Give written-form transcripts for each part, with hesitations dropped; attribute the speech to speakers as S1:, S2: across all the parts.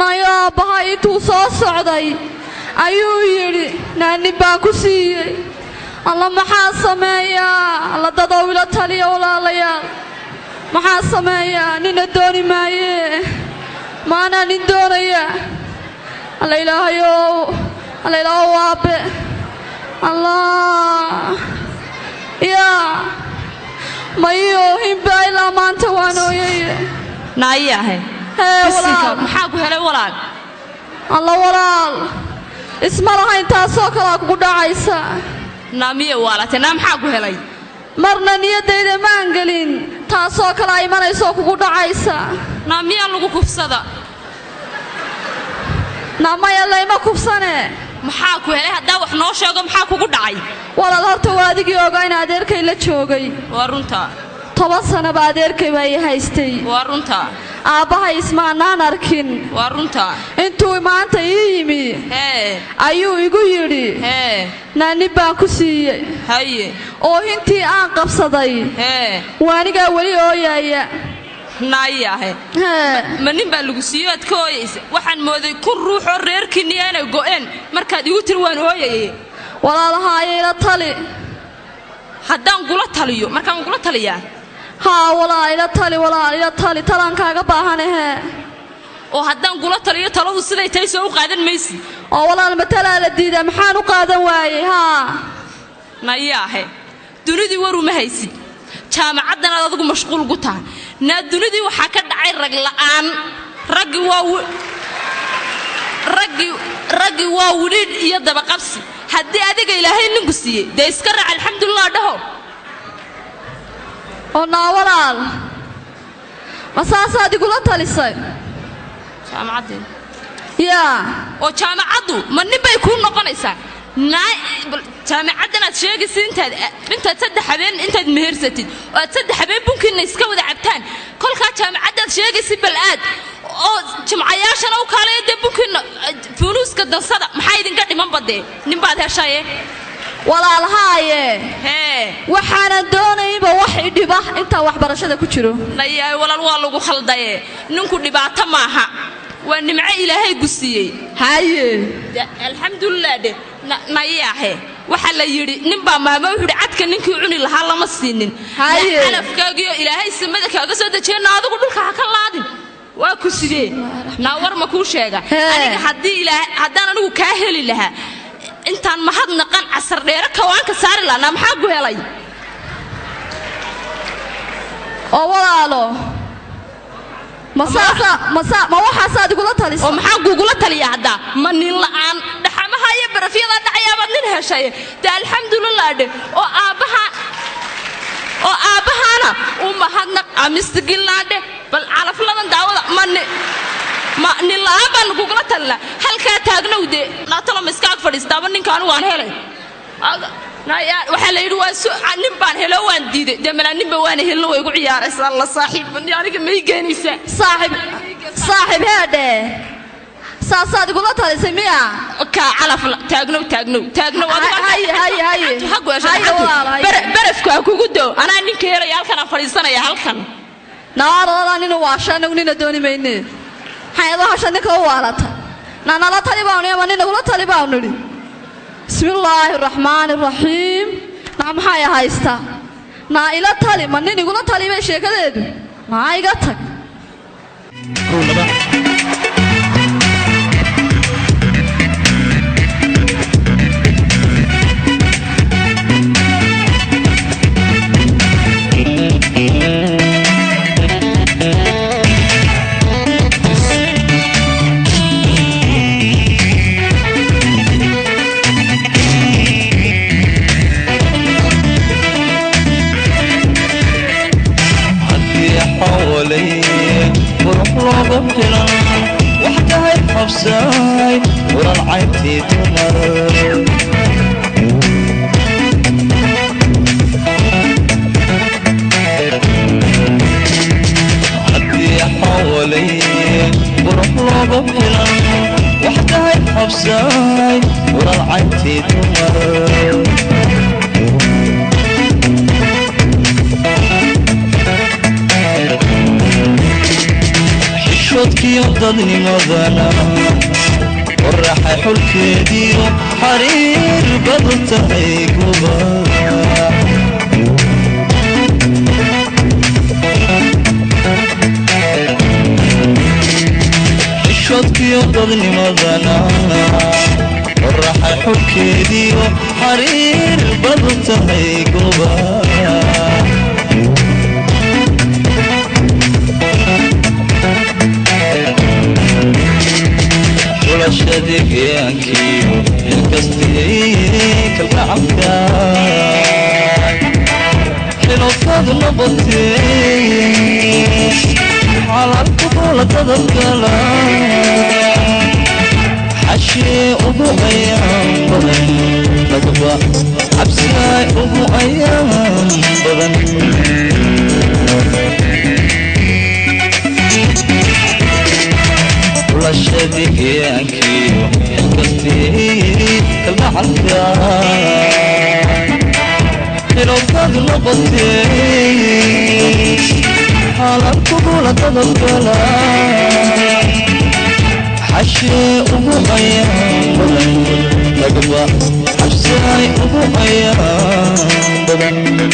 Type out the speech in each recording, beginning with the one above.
S1: nayo bahay intuu soo socday ayuu yiri naani baan ku siiyay alla maxaa sameeyaa alla dad ila taliya walaalayaal maxaa sameeyaa nina dooni maaye maana nin doonaya alla ilaahayo alla ilaahu waabe Allah ya mayo himba ila maanta waanoyay
S2: naayahay walaal maxaa ku helay walaal
S1: Allah walaal isma lahayn taasoo kala ku dhacaysa
S2: naamiye walaal maxaa ku helay
S1: marna niyadeyda ma angalin taasoo kala imanayso kugu dhacaysa
S2: naamiye lagu kufsada
S1: naamaya leeyma kufsane
S2: maxaa ku helay hadaa wax noo sheego maxaa kugu dhacay
S1: walaal horta waadigii ogaa in adeerkay la joogay
S2: waa runta
S1: 10 sano ba adeerkay bay haystay
S2: waa runta
S1: aabahay ismaanaan arkin
S2: waa runta
S1: intuu maanta yimi ayuu igu yiri naani baan ku siiyay
S2: haye
S1: oo intii aan qabsaday waaniga wali ooyaya
S2: naayahay manin baa lagu siiyay adkooyaysa waxaan mooday ku ruuxo reerkii inay go'een markaad igu tir waan ooyayay
S1: walaalahay ila tali
S2: haddaan gula taliyo markaan gula taliyaa
S1: walaal ila tali talankaaga baahanahay
S2: oo haddaan gula taliyo taladu siday tahay soo qaadan maysi
S1: oo walaal matala la diiday maxaan u qaadan waayay
S2: naayahay dunidii waru ma haysid jaamacadana adigu mashquul gu tahay na dunidii waxa ka dhacay rag la'aan ragi waa wulid iyo daba qabsi haddii adiga ilaahay ninku siiyay de iska raac alxamdulillah dhaho
S1: oo walaal masaasa adigu la talisay
S2: jaamacadii
S1: oo
S2: jaamacadu ma nin bay ku noqonaysaa jaamacadana sheegaysid intaad saddex habeen intaad mehersatid oo aad saddex habeen bunkiina iska wada cabtaan kolka jaamacadaad sheegaysid bal aad oo jimcayaashana u kaalay bunkiina funuuska dansada maxay idinka dhiman badee nin baad heshay
S1: walaal waxaana doonayba wax dhiba inta wax barashada ku jiro
S2: layahay walaal waa lagu khaldaye ninku dhibaato maaha waa nimco ilaahay gusiyay alxamdulillah de naayahay waxa la yiri nin baa maamo wuxuu cadka ninkii cuni lahaa lama siinin xalafkaagiyo ilaahay samada kaaga soo dajeen adigu dhulka ha ka laadin waa ku sidee war ma ku sheega aniga haddaan anigu ka heli lahaa intaan mahadnaqan casar dheer kawaanka saari laana maxaa ku helay
S1: oo walaalo ma waxa saad igula talisay
S2: oo maxaa gugula taliya hadda ma nin la'aan dhaxamaha iyo barafiyada dhacayaabad nin heshay ta alxamdulillah de oo aabahana mahadnaq amistigilaade bal calafladan daawada ma nin la'aan baan gugula talila halkaa taagnowde naatalo miskaag fadhiistaaba ninkaan waan helay waxa la yiri waa nin baan helo waan diiday damana ninba waan helo way ugu ciyaaraysaa la saaxiib aniga ma igeynaysa
S1: saaxiib heede saasaad igula talisay miya
S2: ka calaf taagno barafku kugu doo anaa ninka helay halkan fadhiisanaya halkan
S1: naarada nin waa shan nina dooni mayne hay'adaha shan ka waalata nala talibaan ama nin igula talibaan niri bismillahir rahmanir rahim maxay haysta ila tali ma nin igula talibay sheekadeedu ma iga tag
S3: وحدها الحفصاي ورا العيبتي تمر حدي حوالي وروح لوبه بهلا وحدها الحفصاي ورا العيبتي تمر xishoodkii dadni madana waraxa xulkeediyo xariir badan tahay guba xishoodkii dadni madana waraxa xulkeediyo xariir badan tahay guba شديق يانكيو الكستيك العمكاي حلو فاض نبطي على القبولة تذكلا حشي أبو أيام بغن لقبا حبساي أبو أيام بغن شديق يانكيو الكستيك العمكاي حلو فاض نبطي على القبولة تذكلا حشي أبو أيام بغن لقبا حبساي أبو أيام بغن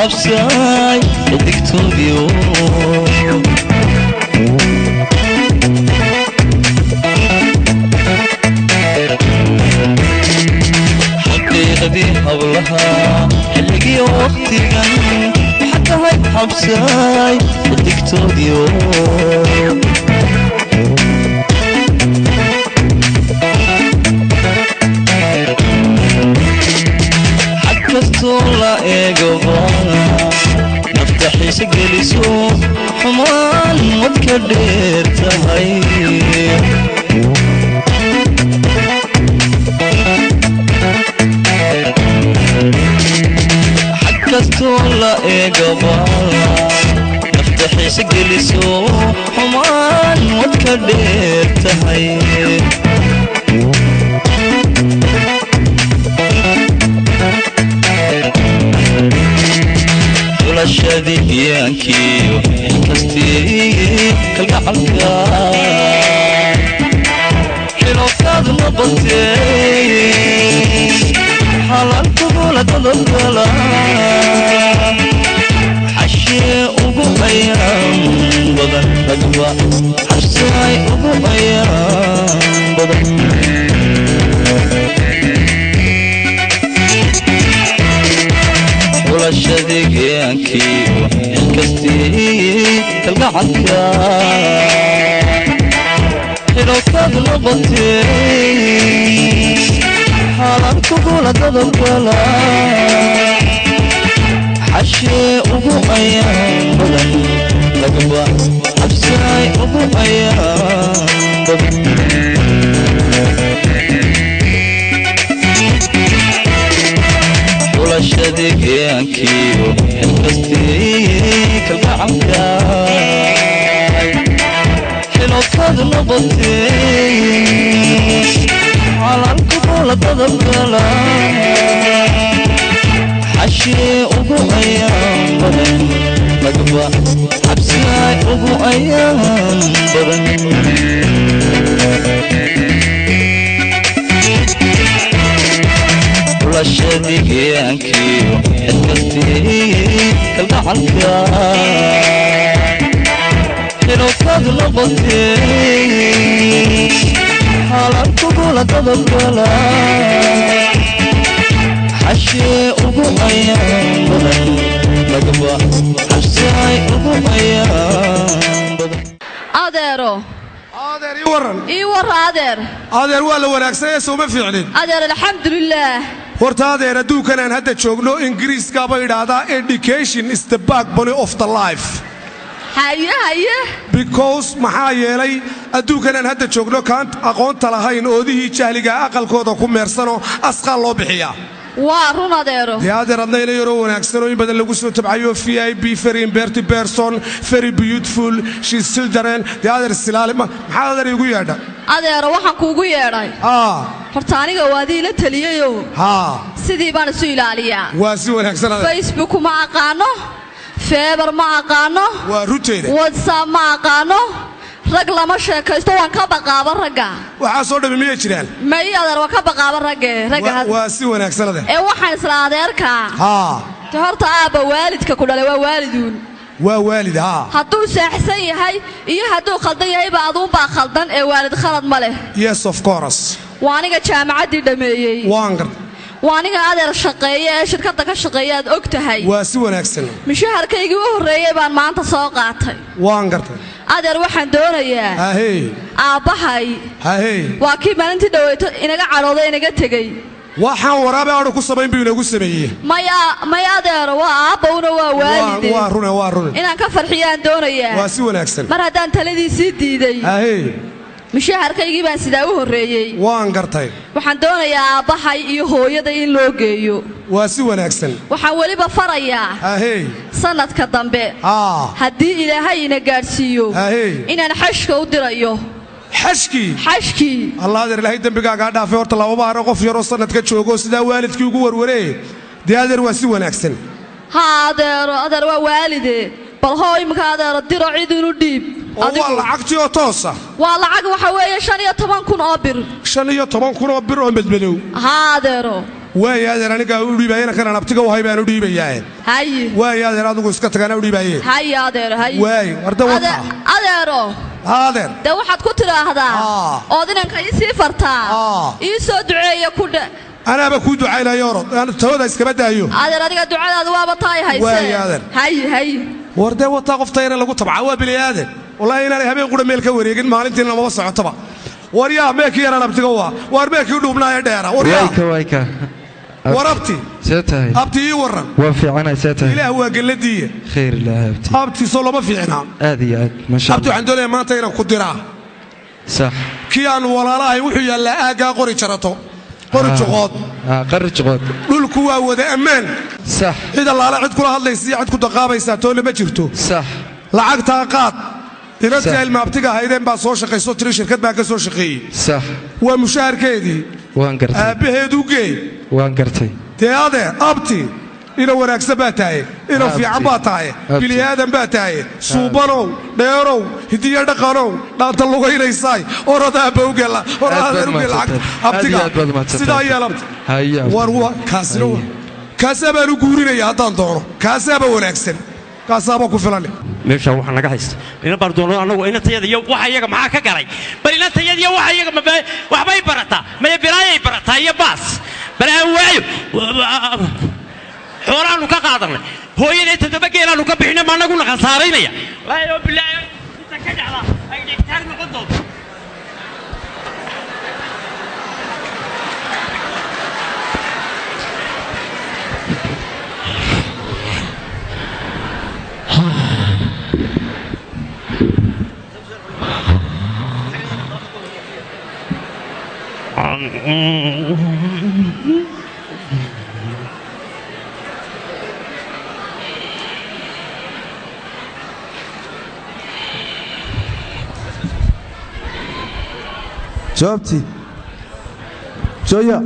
S3: حبساي الدكتوريو حقيقتي حولها حلقي وقتي حتى هاي حبساي الدكتوريو حكستولا ايقوبانا نفتحي سقلسو حمان وتكدير تهي حكستولا ايقوبانا نفتحي سقلسو حمان وتكدير تهي شديق يانكيو الكستيك العمكاي حلو فاض نبطي على القبولة تذكلا حشي أبو أيام بغن لقبا حشاي أبو أيام بغن شديق يانكيو الكستيك العمكاي حلو فاض نبطي على القبولة تذكلا حشي أبو أيام بغن لقبا حبساي أبو أيام بغن شديق يانكيو الكستيك العمكاي حلو فاض نبطي على القبولة تذكلا حشي أبو أيام بغن لقبا حبساي أبو أيام بغن شديق يانكيو الكستيك العمكاي حلو فاض نبطي على القبولة تذكلا حشي أبو أيام بغن لقبا حبساي أبو أيام بغن
S1: أديرو
S4: أدير يورن
S1: إي ورا أدير
S4: ولا وناكسية سوما في علين
S1: أدير الحمد لله
S4: horta adeer adduunkan aan hadda joogno ingiriiska bay idhaahdaa education is the backbone of the life
S1: haye
S4: because maxaa yeelay adduunkan aan hadda joogno kaan aqoonta lahayn oodihii jahliga aqalkooda ku meersano asqaal loo bixiyaa
S1: waa run adeero
S4: dee adeer adnayna yaroo wanaagsan oo in badan lagu soo tabcayo VIP very important person very beautiful she's children dee adeer silaali maxaa adeer igu yeedha
S1: adeero waxaan kuugu yeedhay horta aniga waadii la taliyayo sidii baan isu ilaaliyaa
S4: waa si wanaagsan adeer
S1: Facebook ma aqaano feebar ma aqaano
S4: waa ruteeda
S1: WhatsApp ma aqaano rag lama sheekaysto waan ka baqaaba ragga
S4: waxa soo dhabi miyay jiraan
S1: may adeer waa ka baqaaba ragga
S4: waa si wanaagsan adeer
S1: ee waxaan isla adeerka horta aaba waalidka ku dhalay waa waaliduun
S4: waa waalid
S1: hadduu saaxsan yahay iyo hadduu khaldan yahayba aduunbaa khaldan ee waalid khalad ma leh
S4: yes of course
S1: waa aniga jaamacaddii dhameeyey
S4: waan gartay
S1: waa aniga adeer shaqeeye ee shirkadda ka shaqeeya aad og tahay
S4: waa si wanaagsan
S1: mishaharkaygii u horreeyey baan maanta soo qaatay
S4: waan gartay
S1: adeer waxaan doonayaa aabbahay waa kii maalintii dhaweyto inaga cadhooday inaga tegey
S4: waxaan waraabe adhu ku samayn buu inagu sameeyey
S1: maya adeero waa aabbawna waa waalide
S4: waa rune
S1: inaan ka farxiyaan doonayaa
S4: waa si wanaagsan
S1: mar haddaan taladiisii diiday mishaharkaygii baan sidaa u horreeyey
S4: waan gartay
S1: waxaan doonayaa aabbahay iyo hooyada in loo geeyo
S4: waa si wanaagsan
S1: waxaan weliba farayaa sanadka dambe haddii ilaahay ina gaadhsiiyo inaan xashka u dirayo xashkii
S4: allah adeer ilaahay dembigaagaa dhaafay horta lababa hare qof yaroo sanadka joogo sidaa waalidkii ugu warwaree dee adeer waa si wanaagsan
S1: adeer waa waalide bal hoo imika adeero diro cid inu dhiib
S4: waa lacagtii oo toosa
S1: waa lacag waxa weeye 15,000 oo bir
S4: 15,000 oo bir oo madmadow
S1: adeero
S4: waay adeer aniga u dhiibayna kana nabtiga wahay baan u dhiibayaa waay adeer adigu iska tagana u dhiibaye
S1: adeero
S4: waay warda wada
S1: adeero dee waxaad ku tiraahdaa ood inanka ii sii fartaa ii soo duceeya ku dhe
S4: anaaba kuu ducaynayo orod tawada iskaba daayo
S1: adeer adiga ducadaada waaba tahay hayse
S4: wardee wataa qoftayna lagu tabca waa bilaadan wallaahi inaanay habeen qura meel ka wareegin maalintiina lamaba socotaba waryaa meekii yaran abtiga waa waar meekii dhuubnaaye dheera warabti abti ii waran
S5: waa fiicana seetahay
S4: ilaah waa galadiiya
S5: khayr ilaahay
S4: abti soo lama fiicna
S5: aad iyo aad masha
S4: abti waxaan doonayaa maanta inaan ku diraa
S5: sax
S4: kii aan walaalahay wuxuu yaallaa aaggaa qori jarato qori juqood dhulku waa wada ammaan
S5: sax
S4: cid allaale cid kula hadlaysa iyo cid ku daqaabaysaa toole ma jirto
S5: sax
S4: lacagtaa qaad inantii ilmaabtiga ahaydeen baa soo shaqayso tiri shirkad baan ka soo shaqeeyey
S5: sax
S4: waa mushaharkeedii
S5: waan gartay
S4: aabbaheedu gee
S5: waan gartay
S4: dee adeer abti ina wanaagsan baa tahay ina fiican baa tahay biliyaadan baa tahay suubanow dheerow hidiya dhaqanow dhaanta lugaynaysaay oradaaba ugela abtiga sidaa yeelabti kaasaa baan u guurinaya haddaan doono kaasaaba wanaagsan kaasaaba ku filan
S6: meeshaan waxaa naga haysta ina bardoono annagu inantayada iyo waxa iyaga maxaa ka galay bal inantayada iyo waxa iyaga waxbay barataa maya biraayay barataa iyo baas bal aan waayo xoolaannu ka qaadanay hooyaday 7 geelaannu ka bixinay ma annaguna khasaaraynaya laayo bilaayo inta ka dhacda ay dhigtaan noqon doonto
S5: جاوبتي جويا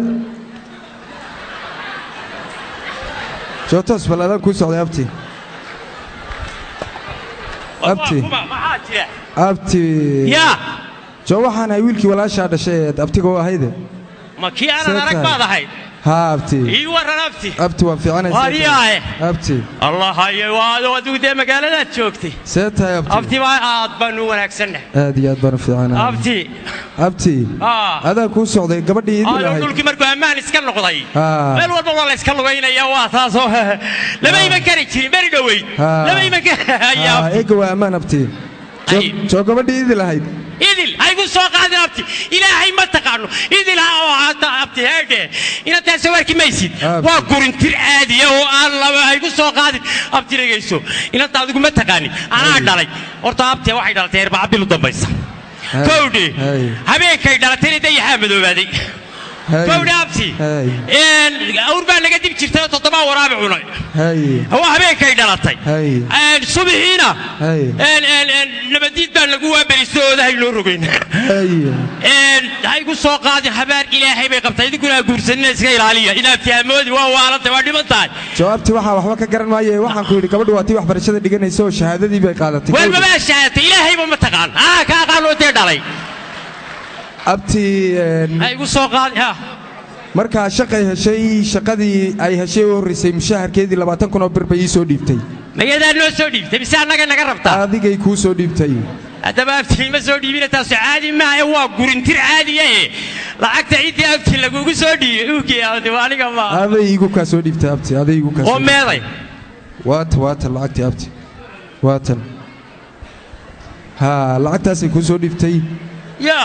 S5: جوتس بلا لا كويس على ابتي يا جو waxaan ay wiilkii walaasha dhashay abtiga oo ahayde
S6: ma kii aan arag baad ahayd
S5: ها أبتي
S6: إيه ورا أبتي
S5: أبتي وفيعنا
S6: وارياه
S5: أبتي
S6: الله هاي وادو ده مقالة شوكتي
S5: سيتها يا أبتي
S6: أبتي ما أتبنو ونكسنه
S5: هذه أتبنو فيعنا
S6: أبتي
S5: أبتي هذا كوس سعودي قبل يدي
S6: له يقول كمركو أمان إسكان قضاي بل والله إسكان قضاين يا واساسه لما يمكن يشيل بري دوي لما يمكن يا
S5: إيه أمان أبتي soo gabadhii idil ahayd
S6: idil haygu soo qaadin abti ilaahay ma taqaano idil ha oo hata abti heedhe inaad sawirki maysid waa gurintir caadiya oo aan laba haygu soo qaadin abti dhageyso inaad adigu ma taqaanin anaa dhalay horta abti waxay dhalatay 4 bil u dambaysa kowdhi habeenkay dhalatay dayaxa madoobaaday kowdhi abti awrbaa laga dib jirtay 7 waraabi cunay هو هبيك يدلتي صبحينا نبديد بان لغو وابريسو هاي لو رغين هاي كو سو قادي خبر الهي bay qabtay idinku guursanina iska ilaaliya inaad fahmoodi waa waalanta waa dhimantahay
S5: jawaabti waxa waxba ka garan maayo waxaan ku yiri gabadhu waati waxbarashada dhiganayso shahaadadii bay qaadatay
S6: wal ma shahaadtay ilaahay ma taqaan ka qaalo tii dhalay
S5: abti
S6: ay ku soo qaadi
S5: marka shaqay heshay shaqadii ay heshay oo horeysay mushaharkeedii 20 kun oo bir bay soo dhiibtay
S6: mayadaa noo soo dhiibtay mise naga rabtaa
S5: adigay ku soo dhiibtay
S6: hadaba aftii ma soo dhiibina taas caadi ma ah waa gurintir caadi ah lacagta ciidii aftii lagu soo dhiibay oo geeyay aniga ma
S5: adaygu ka soo dhiibtay abti adaygu ka
S6: oo meeday
S5: waata lacagtii abti waatan ha lacagtaas ku soo dhiibtay
S6: ya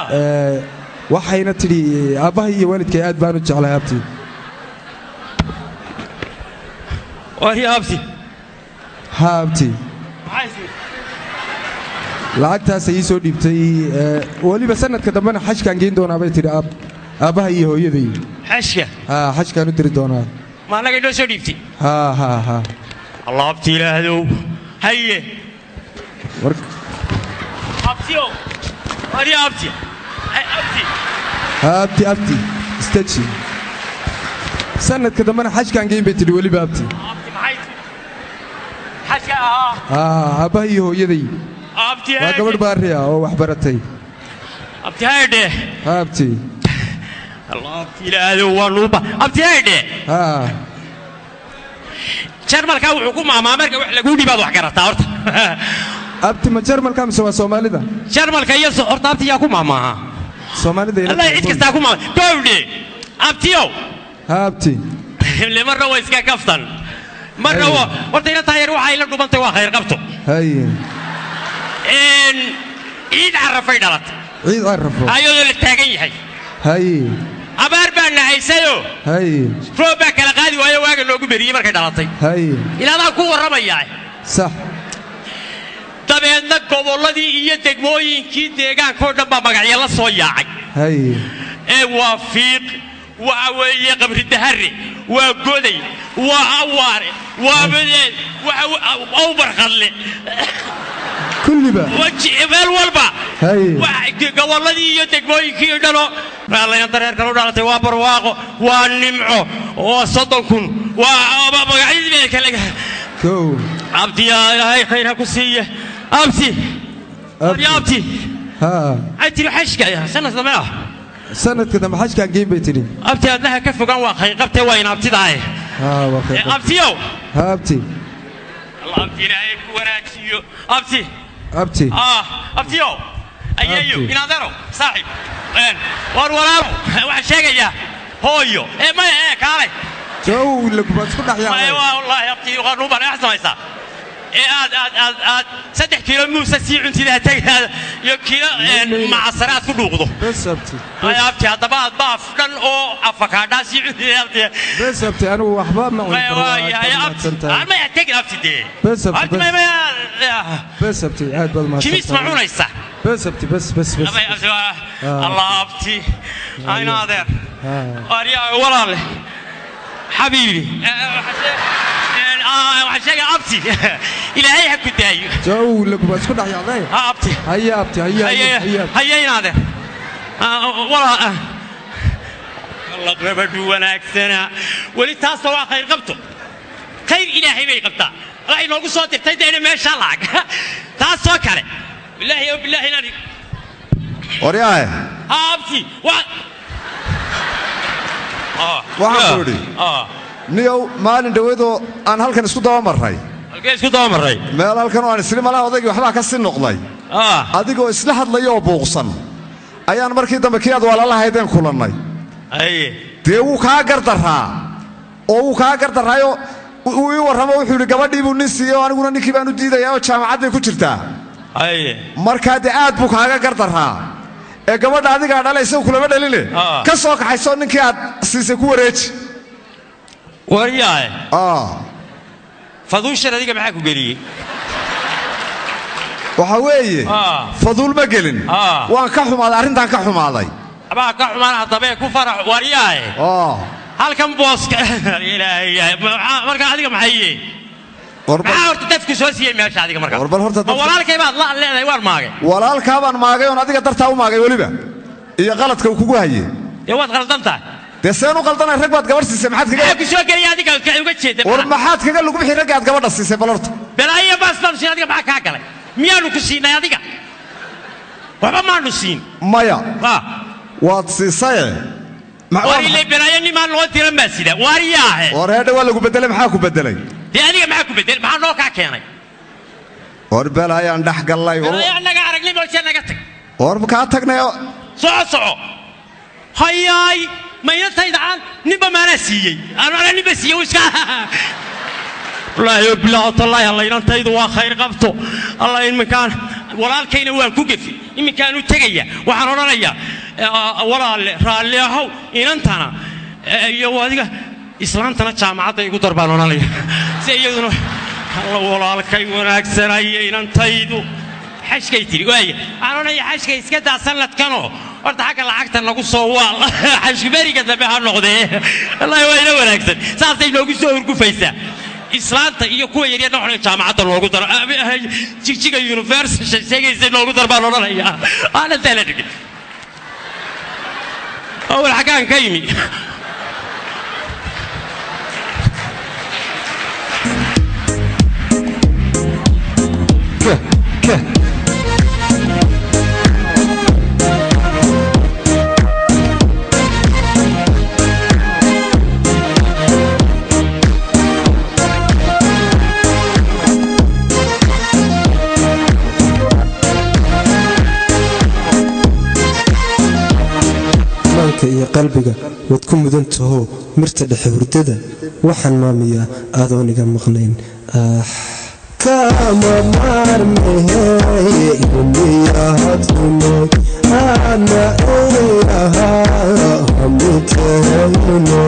S5: waxayna tiri aabahay iyo waalidkay aad baan u jeclahay abti
S6: wari abti
S5: abti lacagtaas ay soo dhiibtay waliba sanadka dambana xajkaan geyn doonaa bay tiri aabahay iyo hooyaday xajkaan u diri doonaa
S6: ma anaga inoo soo dhiibtay Allah abti ilaahdow haye abtiyo wari abti
S5: abti istaji sanadka dambana xajkaan geyn bay tiri waliba abti
S6: xajka
S5: aabahay iyo hooyaday
S6: abti
S5: waa gabadh baariya oo wax baratay
S6: abti hayde
S5: abti
S6: Allah abti ilaahdo waa nuuba abti hayde jarmalka wuxuu ku maamaa marka wax lagu dhibaad wax garataa horta
S5: abti ma jarmalka mise waa Soomaalida
S6: jarmalka iyo horta abti yaa ku maamaa
S5: Soomaalida
S6: Allah cid kasta ku maamaa gowdhe abtiyo
S5: abti
S6: le marna way iska kaftan marna waa horta ina taayir waxa ila dhubantay waa khayr qabto عيد عرفي دلت
S5: عيد عرفو
S6: ايو اللي تاغن يحي abaar baan nahaysayo rooba kala qaadi waayo waaga loogu beriyay markay dhalatay ilaadaa ku waramaya
S5: sax
S6: dabeedna gobolladii iyo degmooyinkii deegaanka oo dhan baa magacyo la soo yaacay waa fiiq waa weeye qabri dahari waa goday waa awaare waa badeen waa barqadle
S5: kulliba
S6: wajibel walba gobolladii iyo degmooyinkii dhalo raalayna dareerka loo dhalatay waa barwaaqo waa nimco waa 30 kun waa magacyadii kale abdi ilaahay khayr ha ku siiye abti أنتي حشكة يا سنة زمان
S5: سنة كذا ما حشكة جيب بيتري
S6: أبتي أدناها كيف قام واقعي قبتي وين أبتي داعي أبتيو
S5: أبتي
S6: الله أبتي رايك وراتيو أبتي أبتيو أييو ينادرو صاحب ورورارو واحد شيء يا هويو ما كاري
S5: جو لك بس كنا حيا
S6: أيوة والله أبتي غنوبة أحسن يسا aad 3 kiilo muusa si cuntidaa tagay iyo kiilo macasaraad ku dhuuqdo
S5: besabti
S6: ayabti hadaba baaf dhan oo afakaadha si cuntidaa
S5: besabti anu waxba ma
S6: ma tagi afti
S5: besabti aad bad ma
S6: kimis ma cunaysa
S5: besabti bes
S6: Allah abti ayna adeer ariya walaal حبيبي وحشاجة أبتي إلهي حكو دايو
S5: جو لك بس كنا يا ضي
S6: أبتي
S5: هيا أبتي
S6: هيا ينادر والله الله قربتو وانا أكسنا ولي تاسوا خير قبطو خير إلهي بي قبطا رأي نوغو صوتي تيدينا ما شاء الله تاسوا كاري بالله نادي
S7: ورياي
S6: أبتي
S7: waxaan ku idhi niyow maalin dhaweedoo aan halkan isku daba marray meel halkan oo aan isli malaha odaygii waxbaa ka sii noqday adigoo isla hadlaya oo buuqsan ayaan markii dambe kii aad walaalahaydeen kulannay dee wuu kaa gardarraayoo uu ii warramo wuxuu yidhi gabadhii buu nin siiyey oo aniguna ninkii baan u diidayaa oo jaamacad bay ku jirtaa markaa dee aad buu kaaga gardaraa ee gabadha adigaa dhalay isagu kulama dhaline ka soo kaxayso ninkii aad siisay ku wareeji
S6: waryahay faduushan adiga maxaa ku geliyey
S7: waxa weeye faduul ma gelin waan ka xumaaday arrintan ka xumaaday
S6: abaa ka xumaan haddaba ku farax waryahay halkan booska ilaahay marka adiga maxay yihiin maxaa horta dadku soo siiyey meesha adiga marka walaalkay baad la leedahay waan maagay
S7: walaalkaa baan maagay oon adiga dartaa u maagay weliba iyo qaladka uu kugu hayey
S6: dee waad qaldan tahay dee
S7: seen u qaldanay rag baad gabarh siisay maxaad kaga
S6: ku soo geliyay adiga uga jeeday
S7: war maxaad kaga lagu bixi rag aad gabadha siisay bal horta
S6: balaayo baastaan siin adiga maxaa kaa galay miyaanu ku siinay adiga waxba maanu siin
S7: maya waad siisay
S6: war ilay balaayo nimaan loo diran baa sida wariyaahe
S7: war heedha waa lagu bedelay maxaa ku bedelay
S6: dee adiga maxaa ku bedelay maxaa noo kaa keenay
S7: war balaayaan dhex gallay
S6: balaayaan naga aragnay boolsee naga tag
S7: war kaa tagnay
S6: soco hayaay maynantayda aan ninba maanaa siiyey anaa ninba siiyey iska wallaahi bilaa tallahi alla inantaydu waa khayr qabto alla iminkaan walaalkayna waan ku gefi iminkaan u tegaya waxaan odhanayaa walaalle raalli ahow inantana iyo adiga islaantana jaamacadda igu dar baan odhanaya si iyaduna alla walaalkay wanaagsanaya inantaydu xashkay tiri waaya aan odhanaya xashkay iska daa sanadkanoo horta xagga lacagta nagu soo waal xashberiga dambe ha noqdee wallaahi waa ina wanaagsan saasay noogu soo hurgufaysaa islaanta iyo kuwa yaryar noqon jaamacadda loogu daro jigjiga university sheegaysa loogu dar baan odhanayaa aana tala dhigin awal xaggaan ka yimi
S8: iyo qalbiga wad ku mudan taho mirta dhexe hurdada waxaan maamiyaa adooniga maqnayn kama marmehey umiyahadunay ana eyahaa hamikeyno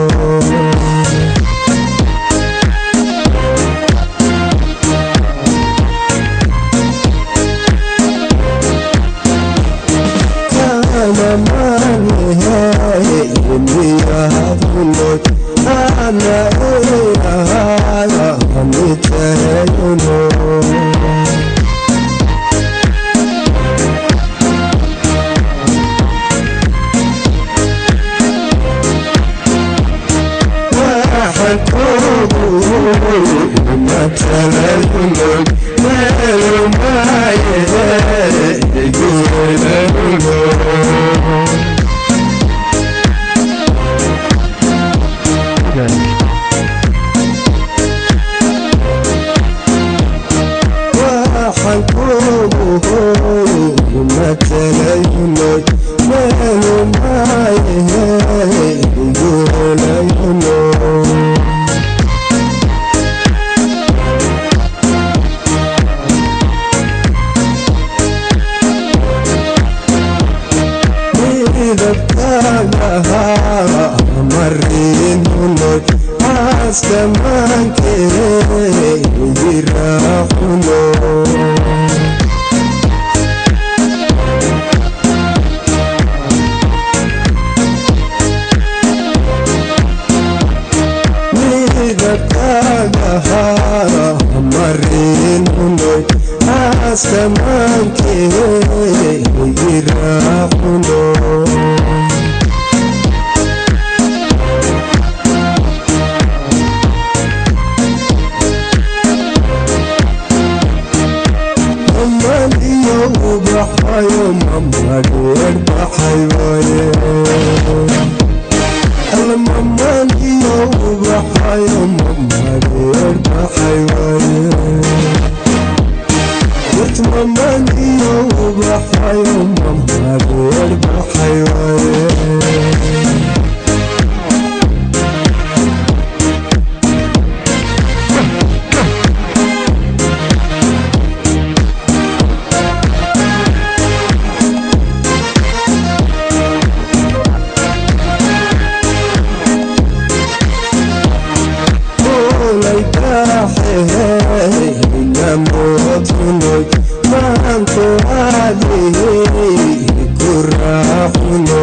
S8: namoodunay maanku aadey ku raacuno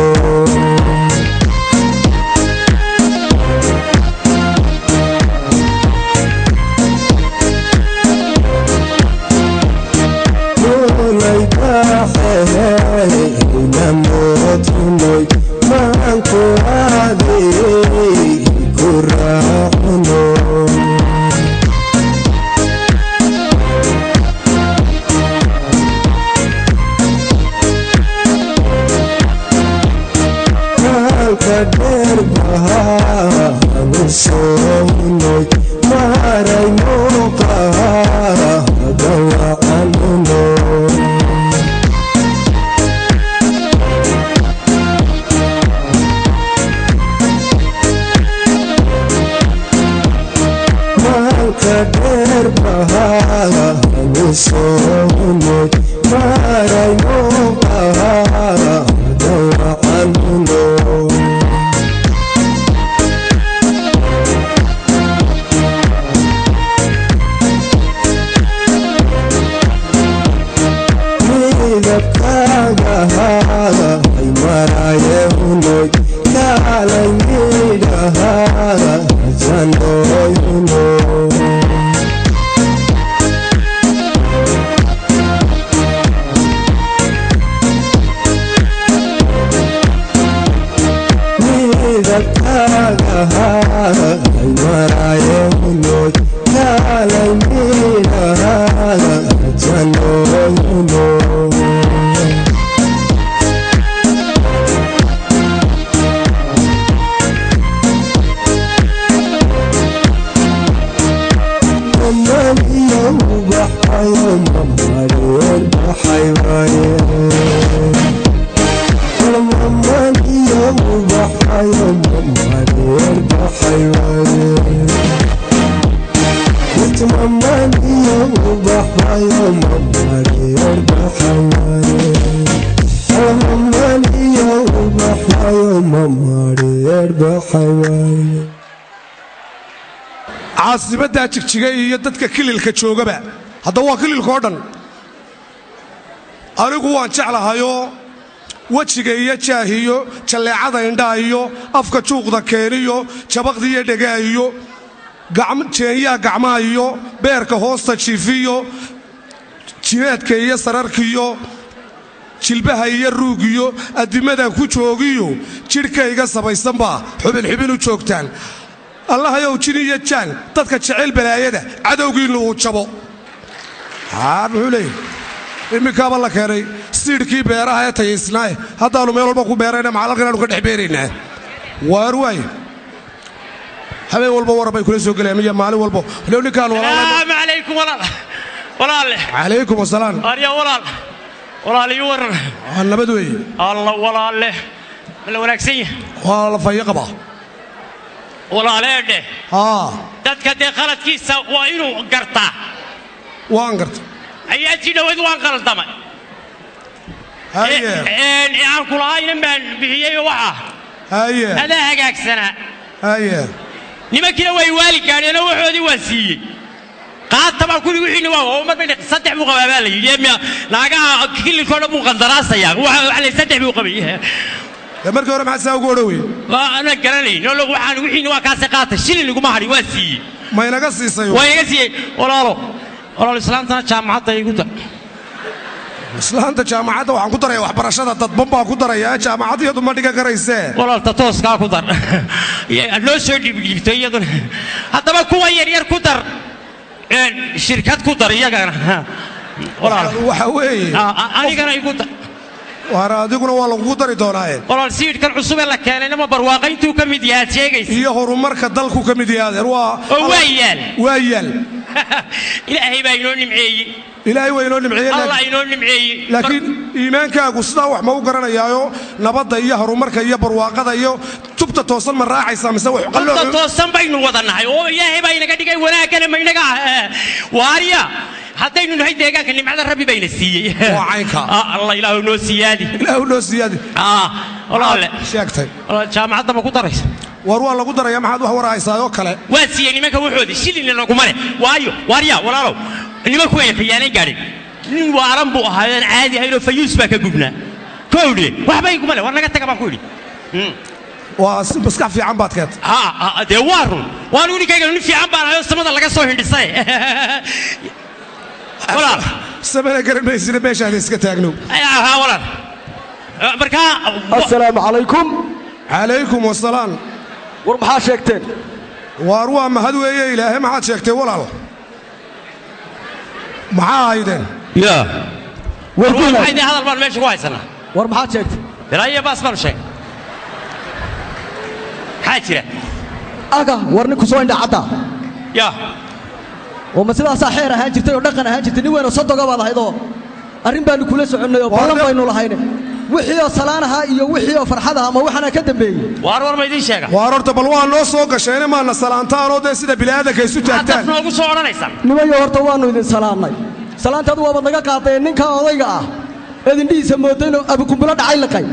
S8: namoodunay maanku aadey ku raacuno halka dheer bahaanu soonoy maray muuqaha dawacanuno kader bahanu soonoy maray muuqaha dawacanuno midabkaagaha ay marayehunoy kaalay midhaha janoyhuno midabkaagaha ay marayehunoy kaalay midhaha janoyhuno
S4: caasimaddaa jigjiga iyo dadka kililka joogaba hadda waa kililka oo dhan anigu waan jeclahayoo wejiga iyo jaahiyo jalleecada indhaha iyo afka juuqda keeniyo jabaqda iyo dhegaa iyo jeenyaha gacmaha iyo beerka hoosta jiifiyo jineedka iyo sararkiyo jilbaha iyo ruugiyo addimadan ku joogiyo jidhkayga samaysanbaa xubinxubin u joogtaan allahayow jin iyo jaan dadka jecel balaayada cadowgiinnu uu jabo muxuu leeyahy iminkaaba la keenay siidhkii beeraha ee tayaysnaaye haddaannu meel walba ku beerayna macallalkan aanu ka dhex beeraynaa waar waaye habeen walba warab bay kula soo gelayaan iyo maalin walba lew ninkaan
S6: salaamu calaykum walaalle
S4: calaykum wasalaam
S6: arya walaal iyo waran
S4: nabad weeye
S6: alla walaalle ma la wanaagsan yahay
S4: waa la fayo qabaa
S6: walaaleedhe dadka dee khaladkiisa waa inuu gartaa
S4: waan garta
S6: ayaa si dhawayd waan qaldamay aan kulahaynan baan bixiyeyoo waxa adaa hagaagsanaa nimankiina way waali gaadheenoo waxoodii waan siiyey qaata baan kuli wixiina waa mar bay saddex buu qabaa baa la yidhi naagaha kililkoo dhan buu qandaraasayaa waxle saddex buu qabay
S4: markii hore maxaa saa ugu odhowey
S6: ana garanayn waxaan wixiina waa kaase qaata shilin iguma hadhin waa siiyey
S4: ma inaga siisay
S6: waa inaga siiyey walaalo islaantana jaamacadda igu dar
S4: islaanta jaamacadda waxaan ku daraya waxbarashada dadban baan ku daraya jaamacad iyadu ma dhigan karaysee
S6: walaalta tooskaa ku dar noo soo dhiibdhiibto iyaduna haddaba kuwa yaryar ku dar shirkad ku dar iyagana
S4: waxa weeye
S6: anigana igu dar
S4: waana adiguna waa lagugu dari doonaaye
S6: walaal siidhkan cusubee la keenayna ma barwaaqayntuu ka mid yahaad sheegaysa
S4: iyo horumarka dalku ka mid yahaadeen waa yaal
S6: ilaahay baa inoo nimceeyey
S4: ilaahay waa inoo nimceeyey
S6: allah inoo nimceeyey
S4: laakiin iimaankaagu sidaa wax ma u garanayaayo nabadda iyo horumarka iyo barwaaqada iyo tubta toosan ma raacaysaa mise wax qallo
S6: tubta toosan baynu wadanahay oo ilaahay baa inaga dhigay wanaagana ma inaga waariya haddaynu nahay deegaanka nimcada rabbi bayna siiyey
S4: waa caynka
S6: allah ilaahu noo siyaadi walaale
S4: sheegtay
S6: jaamacadda ma ku daraysa
S4: war waa lagu daraya maxaad wax warahaysaayoo kale
S6: waa siiyey nimanka waxoodii shilin laguma leh waayo waarya walaalow nimanku way khiyaanay gaadhin nin waaran buu ahaayeen caadi ahaynoo fayuus baa ka gubnaa kowdhe waxba iguma le war naga taga baan ku idhi
S4: waa maskax fiican baad keed
S6: dee waa run waan ninkayga nin fiican baan ahayoo samada laga soo hindhisay walaal
S4: samana garan maysina meeshaada iska taagnow
S6: walaal markaa
S9: assalaamu calaykum
S4: calaykum wasalaam
S9: war maxaa sheegteen
S4: waar waa mahad weeye ilaahay maxaad sheegtay walaal maxaa haydeen
S6: yaa war waxaydi hadal baan meesha ku haysanaa
S9: war maxaad sheegtay
S6: ilaahiyo baas baan sheeg maxaa jira
S9: aga war ninku soo indha cadda
S6: yaa
S9: oo ma sidaasaa xeer ahaan jirtay oo dhaqan ahaan jirtay nin weynoo sodoga baad ahayd oo arrin baanu kula soconnay oo ballan baynu lahayne wixii oo salaan ahaa iyo wixii oo farxad ahaa ma waxaana ka dambeeyey
S6: war ma idiin sheega
S4: waar horta bal waa noo soo gashayna maana salaantaanoo dee sida bini'aadanka isu taagtaan
S6: noogu soo odhanaysaan
S9: nimayo horta waannu idin salaamnay salaantaadu waabad naga qaadeen ninka odayga ah eedindhihiisa moodayno abikumbulo dhacay liqay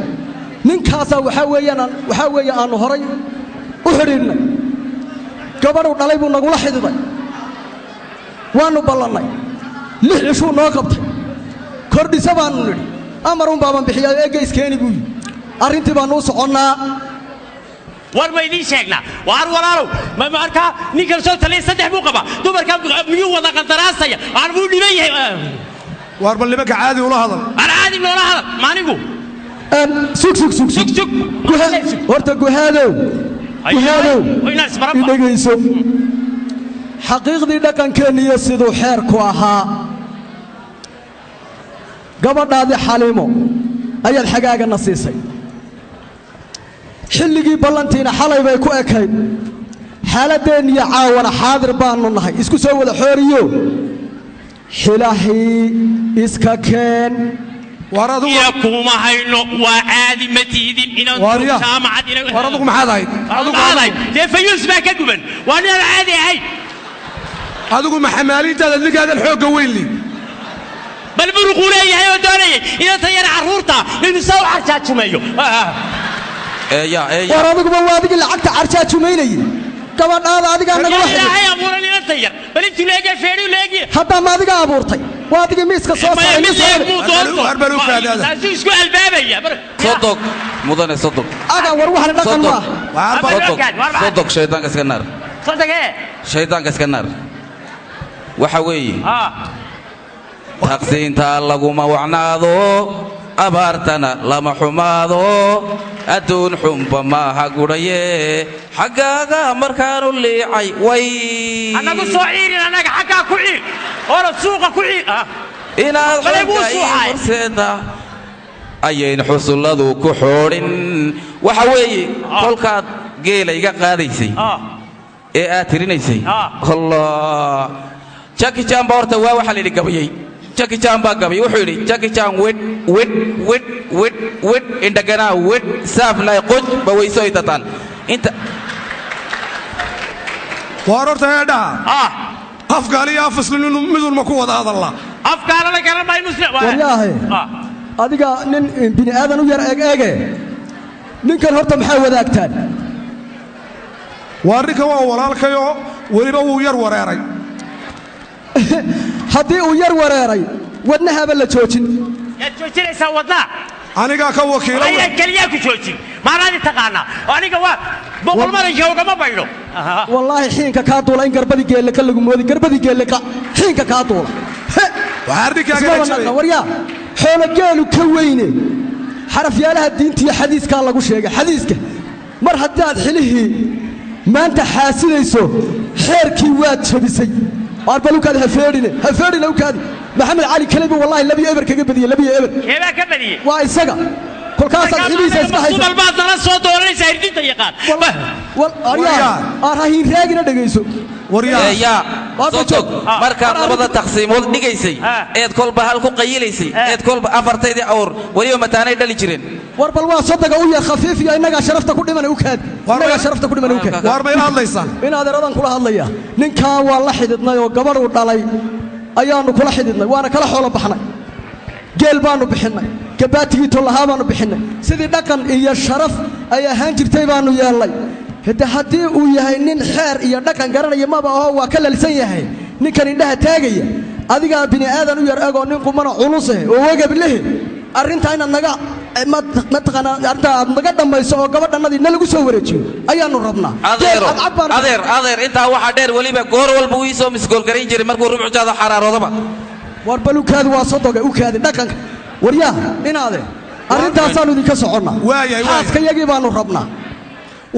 S9: ninkaasaa waxaa weeye aannu horay u xidhiidhnay gabadhuu dhalay buu nagula xididay waannu ballannay 6 cishuu noo qabtay kordhisa baannu nidhi amarun baaban bixiyaayo eeggayskeeni buu yidhi arrintii baannu u soconnaa
S6: war ma idiin sheegnaa waar walaalow markaa ninkan soo taliyay 3 buu qabaa dumarka miyuu wada qandaraasaya aan buu dhiban yahay
S4: waar bal nimanka caadi ula hadal
S6: aan caadi noola hadal maanigu
S9: sug horta guhaadow idhegayso xaqiiqdii dhaqankeenniyo siduu xeerku ahaa gabadhaadii xaliimo ayaad xagaagana siisay xilligii ballantiina xalay bay ku ekayd xaaladeenniyo caawana xaadir baannu nahay isku soo wada xooriyo xilahii iska keen
S4: war adugu
S6: kuma hayno waa caadi ma tiidin inaan jaamacad
S4: war adugu maxaad ahayd
S6: dee fayuus baa ka guban waa ninaan caadi ahayn
S4: adigu ma xamaaliintaada ninkaadan xoogga weynli
S6: bal buruquu leeyahay oo doonayay inanta yar carruurta inuu soo carjaajumeeyo
S9: war adiguba waa adigii lacagta carjaajumaynayay gabadhaada adigaa nagula
S6: ilaahay abuuran inanta yar bal intuu leegay feedhuu leegay
S9: haddaa ma adiga abuurtay waa adigii miiska soo
S6: saaray isku albaabaya
S3: sodog mudane sodog
S9: aga war waxaan dhaqan ma
S3: sodog shaydaanka iska naar shaydaanka iska naar waxa weeye taqsiinta laguma wacnaado abaartana lama xumaado adduun xunba maaha gudhaye xaggaaga markaanu liicay way
S6: annagu soo ciirin annaga xaggaa ku ciir oona suuqa ku ciir
S3: inaad xagga ii horseeda ayayn xusulladu ku xoodhin waxa weeye kolkaad geela iga qaadaysay ee aad tirinaysay allah jackie chan baa horta waa waxaa la yidhi gabayay jackie chan baa gabayay wuxuu yidhi jackie chan wed indhaganaa wed saaflay qoj bawayso ay tataan inta
S4: waar horta eedhaha afgaal iyo afasli midunma ku wada hadalla
S6: afgaalana garan maynu
S9: waryaahe adiga nin bini aadan u yar eege ninkan horta maxaa wadaagtaan
S4: waa ninkan waa walaalkayoo weliba wuu yar wareeray
S9: haddii uu yar wareeray wadnahaaba la joojin
S6: yaad joojinaysaa wadnaha
S4: anigaa ka wakiila
S6: ayaan keliyaa ku joojin maanaadi taqaanaa aniga waa boqol maranka ugama baydho
S9: wallaahi xiinka kaa duula in garbadii geelliqa lagu moodi garbadii geelliqa xiinka kaa duula waryaa xoolo geelu ka weyne xarafyaalaha diinta iyo xadiiskaa lagu sheegay xadiiska mar haddii aad xilihii maanta xaasidayso xeerkii waad jabisay arbalukaadi hafeedhine ukaadi maxamed cali kalebi wallahi labiyo eber kaga badiyey labiyo eber
S6: keebaa ka badiyey
S9: waa isaga kolkaasaad xilihiisa isma haysa
S6: subalbaad nala soo dooranaysaa hirdinta yaqaan
S9: rahiin raagina dhegayso
S3: sodog markaad labada taqsiimood dhigaysay eed kolba hal ku qayilaysay eed kolba afartaydii awr weliba mataanay dhali jireen
S9: war bal waa sodoga u yar khafiif iyo innagaa sharafta ku dhimana ukaadi innagaa sharafta ku dhimana ukaadi
S4: waar bayna hadlaysaan
S9: inaad eradan kula hadlaya ninkaa waa la xididnay oo gabadhuu dhalay ayaannu kula xididnay waana kala xoolo baxnay geel baannu bixinnay gabaatigii tollahaa baannu bixinnay sidii dhaqan iyo sharaf ay ahaan jirtay baannu yeellay hade haddii uu yahay nin xeer iyo dhaqan garanaya maba aho waa ka lalsan yahay ninkan indhaha taagaya adigaa bini aadan u yar egoo nin qumana culus eh oo wegab leh arrintaa inaad naga mataqaanaa arrintaa aad naga dhammayso oo gabadhannadii na lagu soo wareejiyo ayaannu rabnaa
S3: adeer intaa waxaa dheer weliba goor walba uu ii soo misgoolgarayn jiray markuu rubcujaada xaraaroodaba
S9: war balukaadi waa sodoga u kaadi dhaqanka waryaa inaade arrintaasaannu idinka soconnaa xaaska yagii baannu rabnaa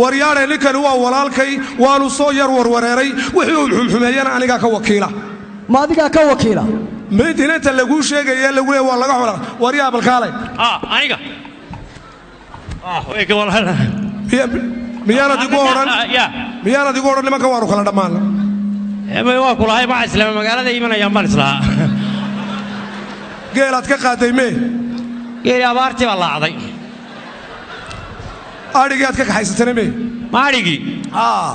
S4: waryaadhe ninkani waa walaalkay waanu soo yar warwareeray wixii uu xumxumeeyana anigaa ka wakiila
S9: ma adigaa ka wakiila
S4: maydinanta laguu sheegaya lagu leey waa laga xola waryaa balkaalay
S6: aniga
S4: miyaanad igu odhan nimanka waanu kala dhammaana
S6: waa kulahay ma islaama magaalada imanayaan baan islahaa
S4: geelaad ka qaaday mee
S6: geeli abaartii baa laacday
S4: adhigii aad ka kaxaysatana mee
S6: ma adhigii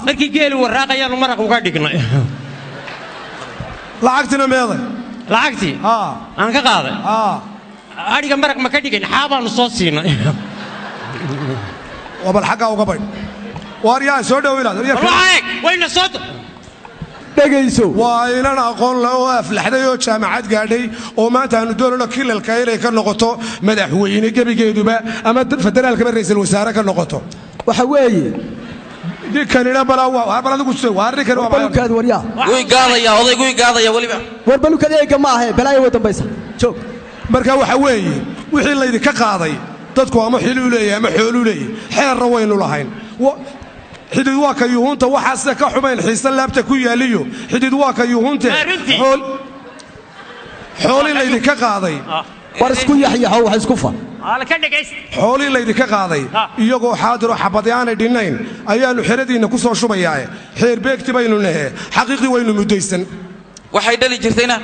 S6: markii geeli waraaqayaannu maraq uga dhignay
S4: lacagtina meeday
S6: lacagtii aan ka qaaday adhiga maraq ma ka dhigayn xaabaannu soo siinay
S4: waa bal xaggaa uga baydh waaryaa soo
S6: wayna soo
S9: dhegayso
S4: waa inan aqoon le oo aflaxday oo jaamacad gaadhay oo maanta aanu doonayno kilalka inay ka noqoto madaxweyne gebigeeduba ama federaalkaba ra'iisul wasaare ka noqoto
S9: waxa weeye
S4: ninkanina
S9: balbalkaad waryaa
S3: odaygu gaadaya weliba
S9: war balukad eega ma ahe balaayo way dambaysa joog
S4: marka waxa weeye wixii laydinka qaaday dadku ama xiluu leeyahay ama xooluu leeyahay xeerna waynu lahayn xidid waa ka yuhunta waxaase ka xumayn xiise laabta ku yaaliyo xidid waa ka yuhunte xoolii laydinka qaaday
S9: war isku yaxyaxo wax isku fa
S4: xoolii laydinka qaaday iyagoo xaadiroo xabadi aanay dhinnayn ayaannu xeradiinna ku soo shubayaae xeer beegti baynu nahe xaqiiqdii waynu muddaysan
S3: waxay dhali jirtayna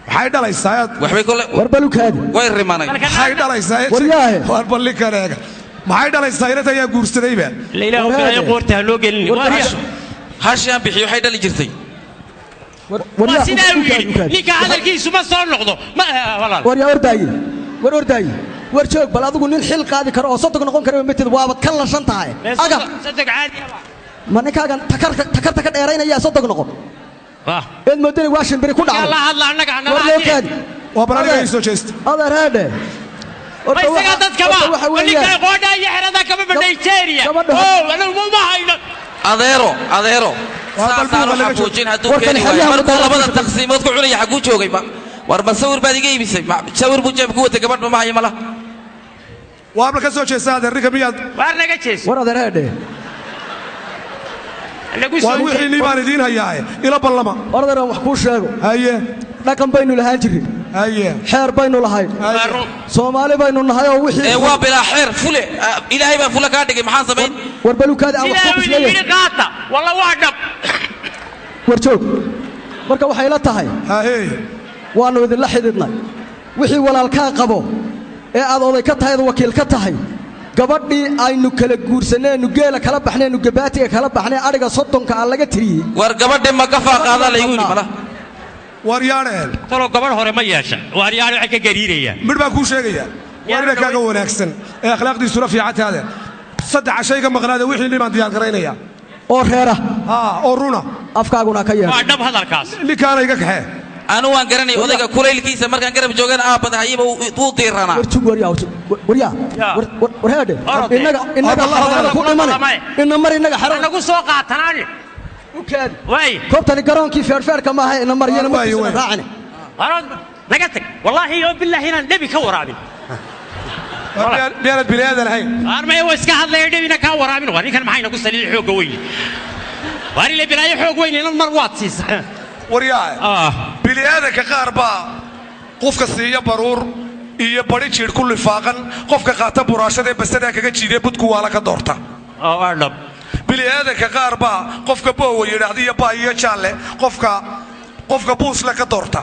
S4: maxay dhalaysaa
S9: war balukaadi
S3: way rimanay
S4: maxay dhalaysaa
S9: waryaahe
S4: war ballinkaneega maxay dhalaysaa inanta ayaa guursadayba
S3: hashaan bixiyo waxay dhali jirtay
S6: ninka hadalkiisu ma soo noqdo
S9: waryaa ordaaye war joog bal adigu nin xil qaadi karo oo sodog noqon kara matid waabad ka lashan tahay aga ma ninkaagan takarta ka dheeraynaya sodog noqon eed moodani waashin beri ku dhacday
S4: waa balaniga soo jeesta
S9: adeereedhe
S6: isaga dadkaba ninka qoodha iyo xerada kama badhayjeeriya ma hayno
S3: adeero saasaan waxaa fuujin hadduu keeni waayo markuu labada taqsiimood ku cunaya xagguu joogayba war ma sawir baad iga iibisay sawir buu jeebku watay gabadh ma hayo malaha
S4: waabla ka soo jeesta adeerrinka miyaad
S6: waar naga jees
S9: war adeereedhe
S4: waa wixii nii baan idiin hayaaye ila ballama
S9: war adeer wax kuu sheego
S4: haye
S9: dhaqan baynu lahaan jirray
S4: haye
S9: xeer baynu lahayn soomaali baynu nahay oo wixii
S3: waa bilaa xeer fule ilaahay baa fule kaa dhigay maxaan samayn
S9: war balukaadi aan wax ku bisleeyay
S6: qaata walla waa dhab
S9: war joog marka waxay la tahay waannu idinla xididnay wixii walaalkaa qabo ee aad oday ka tahay wakiil ka tahay gabadhii aynu kala guursanaynu geela kala baxnaynu gabaatiga kala baxnay adhiga soddonka aan laga tiriyey
S3: war gabadhii ma gafaa qaadaa laygu yidhi mala
S4: waryaadheen
S6: talo gabadh hore ma yeesha waryaadhe waxay ka gariirayaan
S4: midh baan kuu sheegayaa waa inankaaga wanaagsan ee akhlaaqdiisuna fiicantaade saddex shayga maqnaada wixii nin baan diyaar garaynayaa
S9: oo reera
S4: oo runa
S9: afkaaguna ka yeesha
S6: waa dhab hadalkaas
S4: ninkaana iga kaxee
S3: anu waan garanay odayga kulaylkiisa markaan garab joogana aabada hayaba wuu diiranaa
S9: warheedhe innaga ku dhimane ina mar innaga xero
S6: nagu soo qaatanaani
S9: koobtani garoonkii feerfeerka maaha ina mar iyana markiisuna raacine
S6: naga tag wallaahi oo bilaahi inaan dhebi ka waraabin
S4: miyaanad bini aadan ahayn
S6: armaya waa iska hadlaya dhebina kaa waraabin waa ninkan maxay nagu saliil xoogga weyne waar ile bilaayo xoog weyne inan mar waad siisaa
S4: waryaa bini aadanka qaar baa qofka siiya baruur iyo bari jiidh ku lifaaqan qofka qaata buraashadaee basadaa kaga jiidee budku waala ka doorta
S6: dhab
S4: bini aadanka qaar baa qofka boowa yidhaahda iyo baa iyo jaalle qofka buusle ka doorta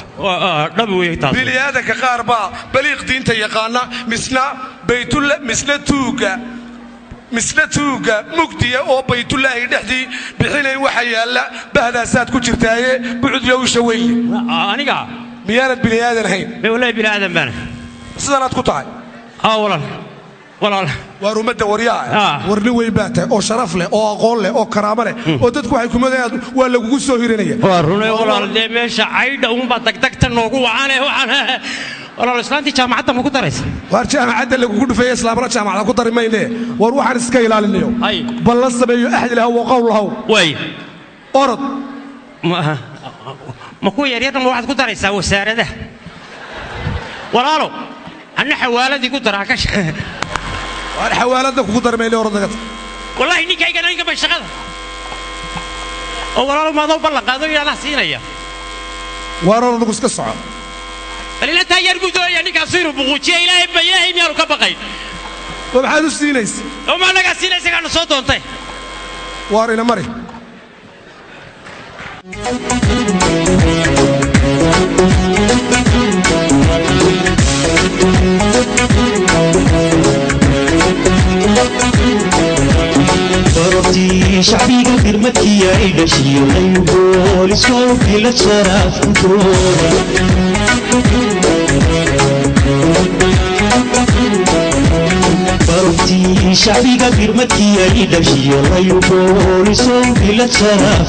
S4: bini aadanka qaar baa baliiq diinta yaqaana misna tuuga mugdiya oo baytullaahi dhexdii bixinayn waxa yaalla bahdaasaad ku jirtaaye bucudyo usha weyne
S6: aniga
S4: miyaanad bini aadan ahayn
S6: wallahi bini aadan baan
S4: sidanaad ku tahay
S6: walal
S4: waar ummadda waryaa warni weyn baa tahay oo sharaf leh oo aqoon leh oo karaamo leh oo dadku waxay ku madayaan waa lagugu soo hirinaya
S6: waa runay walaal dee meesha caydha uunbaa tagtagta noogu wacanee waxaan walaal islaantii jaamacadda ma ku daraysa
S4: waar jaamacadda lagugu dhufeeye islaamna jaamacadda ku dari mayne war waxaan iska ilaalinayo bal la sameeyo axad ilaha wa qowl lahow
S6: way
S4: orod
S6: ma ku yaryarna ma waxaad ku daraysaa wasaaradaha walaalo anna xawaaladii ku daraa ka
S4: waar xawaaladda kugu dari mayne orodagad
S6: wallahi ninkaygana inka bay shaqada oo walaalo maadoo ballan qaado ilaana siinaya
S4: waar orodigu iska soco
S6: bal ila taageer buu doonaya ninkaas inuu buquujiyo ilaahay bayahay miyaanu ka baqayn
S4: oo maxaad u siinaysa
S6: oo ma naga siinaysa kana soo doontay
S4: waar ina mari
S10: ضربتي شعبي قرمتي يا إيدشي وغيبول صوتي للشرف ضربتي شعبي قرمتي يا إيدشي وغيبول صوتي للشرف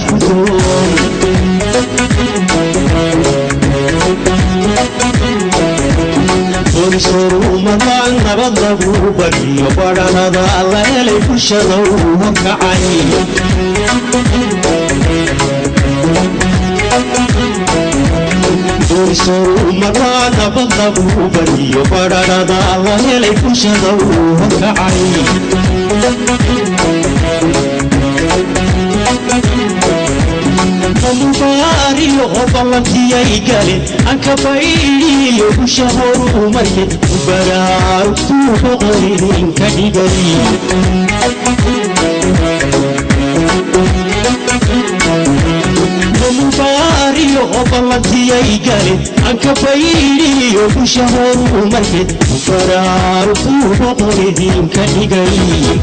S10: ونصروا مضان نبضبوا بري وبرنا ذا الله يلي فشلوا وكعين ونصروا مضان نبضبوا بري وبرنا ذا الله يلي فشلوا وكعين مباري وغلطي يقالي أنك بايلي وشهور مريت وبرار وغيرين كدقري مباري وغلطي يقالي أنك بايلي وشهور مريت وبرار وغيرين كدقري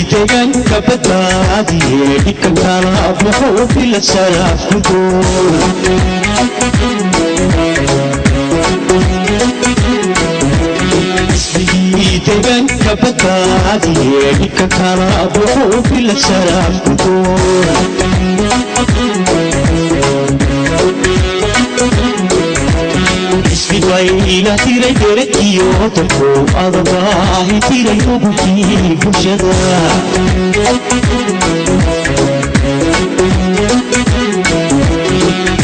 S10: degan ka badbaadiye dhibkan kala aflaxo bila saraafkudo isbigii degan ka badbaadiye dhibkan kala aflaxo bila saraafkudo isbidwayna tiray derekiyo dalko adagaahi tiray ubukii bulshada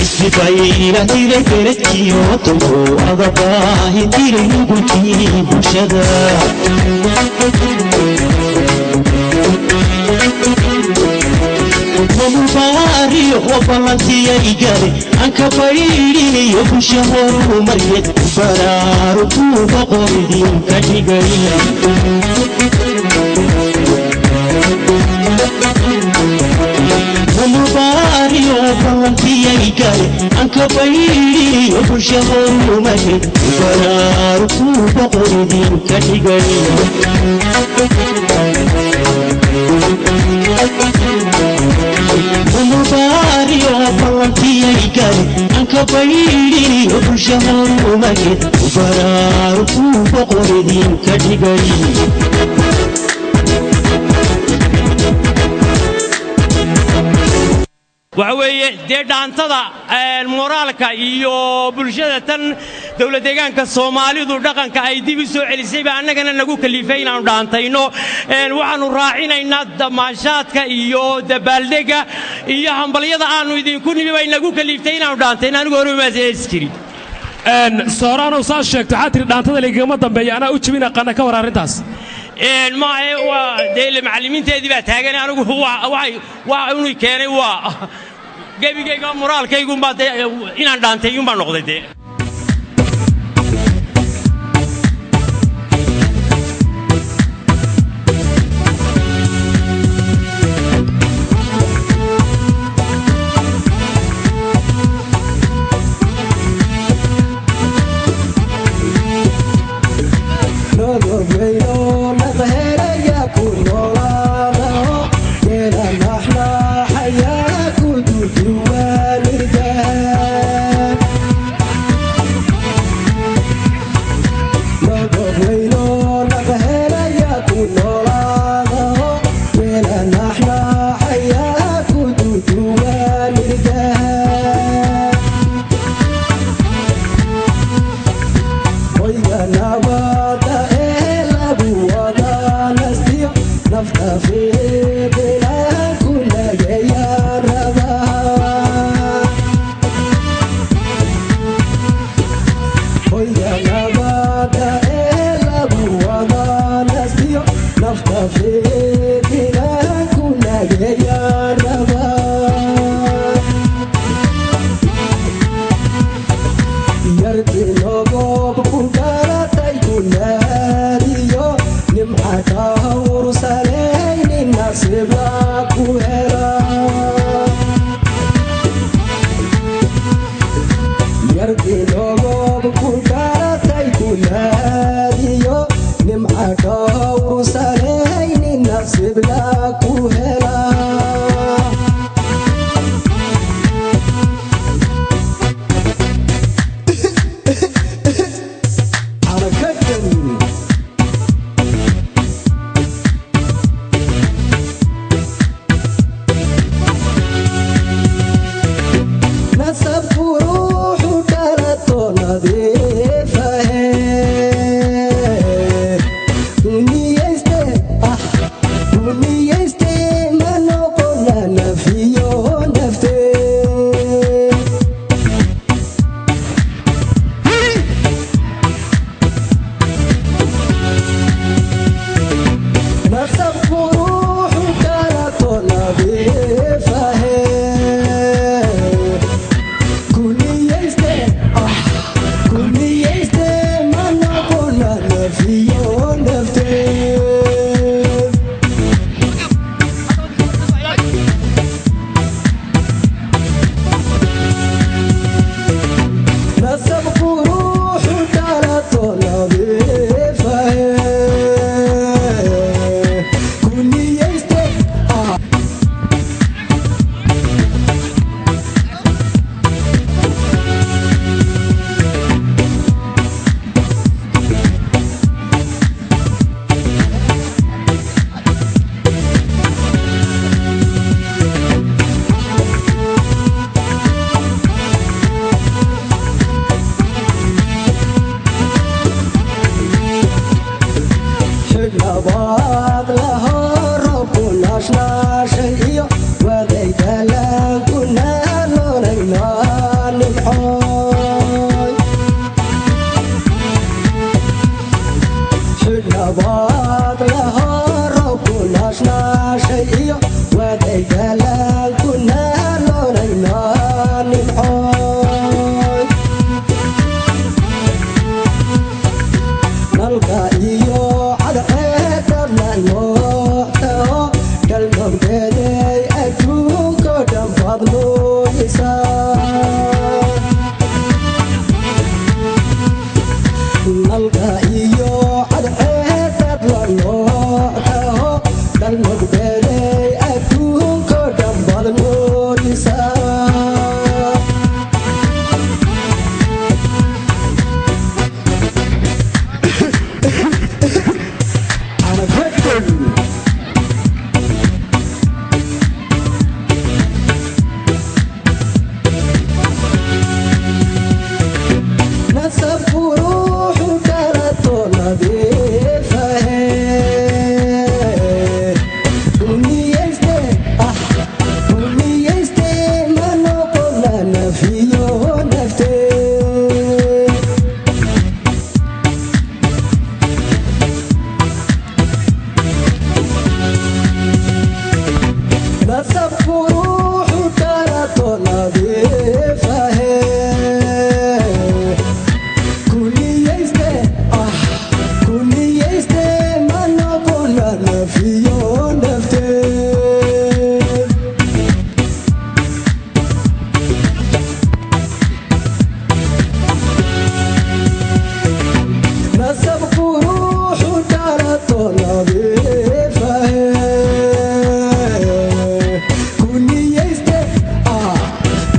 S10: isbidwayna tiray derekiyo dalko adagaahi tiray ubukii bulshada ومباري وبلنتي يقالي أنك بايلي وشهور مريت وبرار وبقردين كدقري ومباري وبلنتي يقالي أنك بايلي وشهور مريت وبرار وبقردين كدقري ومباري وبلنتي يقالي أنك بايلي وشهور مريت وبرار وبقردين كدقري
S6: وعوية دي دانتدا المورالكا iyo bulshada tan dawlad deegaanka Soomaalidu dhaqanka ay dib u soo celisay baa annagana nagu kalifay inaan dhaantayno waxaanu raacinaynaa damaashaadka iyo dabaaldega iyo hambalyada aanu idinku nimi bay nagu kaliftay inaan dhaantayno anigu hore ma isjiri
S11: soorano saa sheegto xatir dhaantada ligama dambeeyo ana u jibina qana ka war arintaas
S6: ma waa deele macallimiinteedii baa taagan anigu waa inuu keenay waa gabigayga moraalkaygu baa inaan dhaantay baa noqday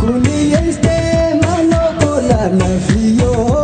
S12: Kuniyeste mano kola na fiyo